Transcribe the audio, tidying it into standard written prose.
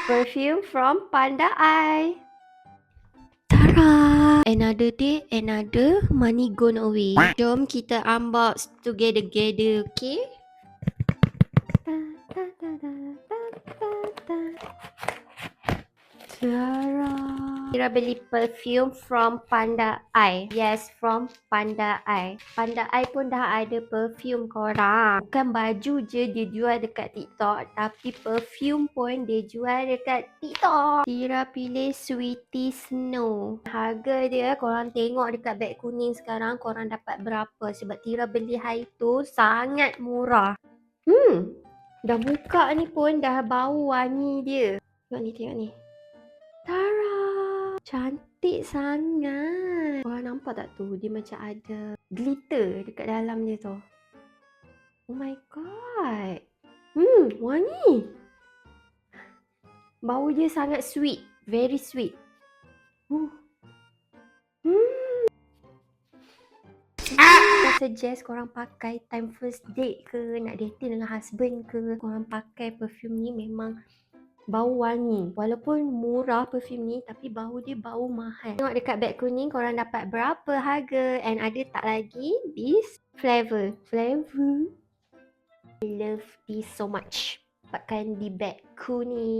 Perfume from Panda Eye. Tara! Another day, another money gone away. Jom kita unbox together, okay? Tara! Kira beli perfume from Panda Eye. Yes, from Panda Eye. Panda Eye pun dah ada perfume korang. Bukan baju je dia jual dekat TikTok, tapi perfume pun dia jual dekat TikTok. Kira pilih Sweetie Snow. Harga dia korang tengok dekat beg kuning sekarang korang dapat berapa. Sebab Tira beli hari tu sangat murah. Dah buka ni pun dah bau wangi dia. Tengok ni. Tara! Cantik sangat. Korang nampak tak tu? Dia macam ada glitter dekat dalam dia tu. Oh my god. Wangi. Bau dia sangat sweet. Very sweet. Saya suggest korang pakai time first date ke, nak dating dengan husband ke, korang pakai perfume ni memang bau wangi. Walaupun murah perfume ni, tapi bau dia bau mahal. Tengok dekat beg kuning korang dapat berapa harga. And ada tak lagi this flavor. I love this so much. Dapatkan di beg kuning.